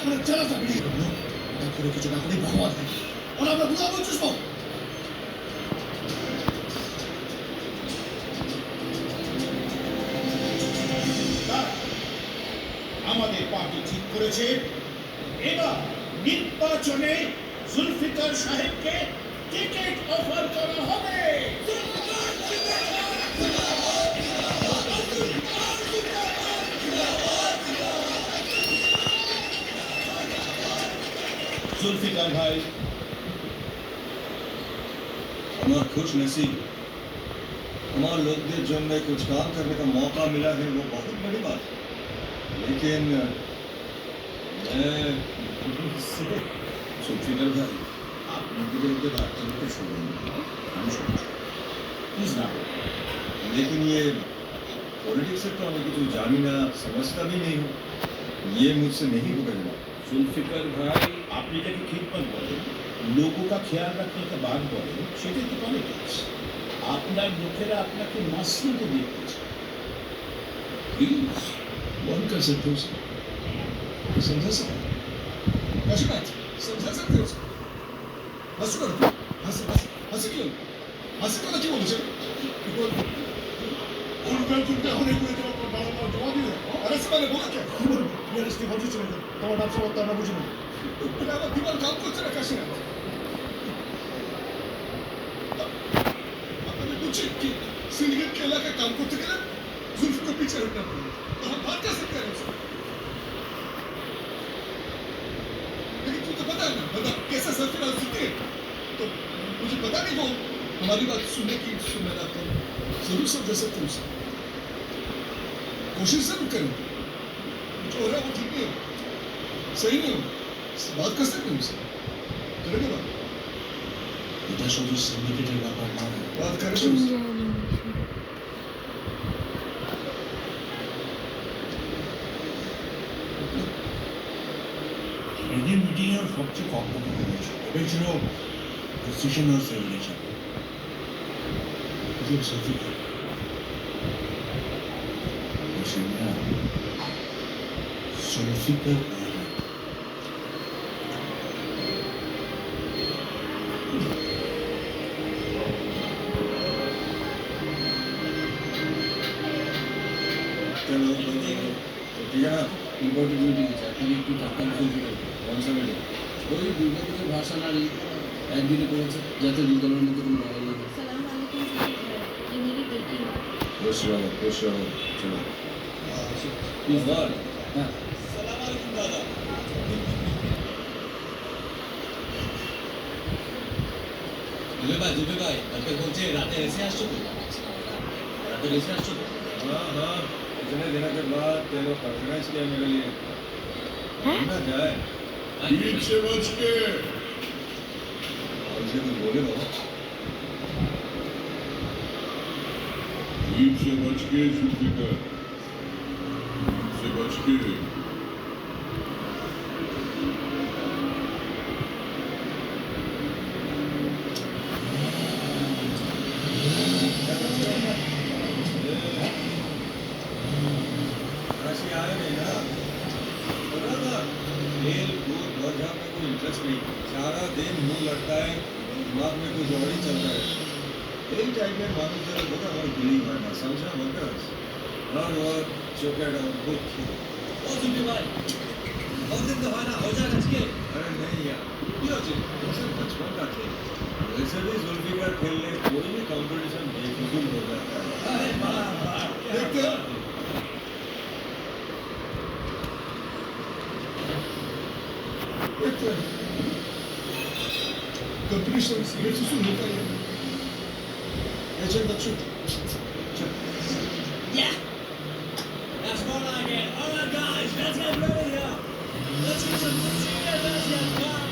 করে চালা চাকরি করলো হঠাৎ করে কিছু না করে ভগবান থাকে আর আমরা বুঝা বলছিস তো আমাদের পার্টি ঠিক করেছে এবার নির্বাচনে জুলফিকার সাহেবকে টিকিট অফার করা হবে जुल्फिकार भाई हमारा खुश नसीब हमारे लोगों जन्म कुछ काम करने का मौका मिला है वो बहुत बड़ी बात है लेकिन जुल्फिकार भाई आपने विरोध बात करते छोड़ें हम प्लीज ना लेकिन ये पॉलिटिक्स से तो हमें कुछ जानी ना समझता भी नहीं हूँ ये मुझसे नहीं होगा जनाब जुल्फिकार भाई আপনি এটাকে খিদমত বলেন লোকটা খেয়াল রাখতে তো বাদ বলেন সেটাই তো পলিটিক্স আপনার লোকেরা আপনাকে মাসুলতে দিয়েছে প্লিজ वन कर सकते हो समझा सकते कैसे बात समझा सकते हो हंस कर हंस हंस हंस क्यों हंस कर क्यों बोले उनका चुपते होने को तो जवाब दिए अरे मैंने बोला क्या मेरे इस्तीफा जो चले तो आप सब उतना बुझ नहीं আমার দিবার কাম করছে না কাশি না আপনি বুঝছেন কি সিন্ডিকেট के इलाके काम करते गए जुल्फ को पीछे हटना पड़ेगा तो हम बात कैसे करें लेकिन तुझे पता है ना बता कैसे सरफराज जीते तो मुझे पता नहीं वो हमारी बात सुनने की सुनने ना तो जरूर समझा सकते हैं उसे कोशिश जरूर करें जो हो रहा है वो ठीक नहीं हो सही नहीं हो बात कर सकते हैं उनसे करेंगे बात এটা শুধু সিন্ডিকেটের ব্যাপার না বাত করেন এই মিটিংয়ের সবচেয়ে কম কথা বলেছে ভেবেছিল ডিসিশনাল ফেডারেশন কি সফি ওশিনা সফিকা ইম্পর্টেন্ট মিটিং আছে আপনি একটু টাকা দিয়ে কনসালটেন্ট ওই দুর্গাপুজোর ভাষা নারী একদিনে করেছে যাতে দুর্গার মধ্যে কোনো লড়াই না হয় চলো প্লিজ বল হ্যাঁ সালাম আলাইকুম দাদা দুবে ভাই কালকে বলছে রাতে এসে আসছো তো রাতে এসে আসছো তো हाँ इतने दिनों के बाद तेरे परफॉर्मेंस किया मेरे लिए ना जाए बीच से बच के और से कुछ बोले बाबा बीच से बच के जुल्फिकार से बच के खेल कूद भजा में कोई इंटरेस्ट नहीं सारा दिन मुंह लड़ता है दिमाग में कुछ और ही चलता है यही टाइम में मालूम जरा बोला और गिली मारना समझना वर्कर्स रन और चौकेट और बुक और सुनते भाई और दिन दफाना हो जाएगा इसके अरे नहीं यार क्यों जी वैसे बचपन का खेल वैसे भी जुल्फिकार खेलने कोई भी कंपटीशन बेफिजुल हो जाता है अरे वाह देखते हो Competition hepsi su hoता है Geçen bak şu Yeah! That's what I get. Alright guys, let's get ready here. Let's get some serious action.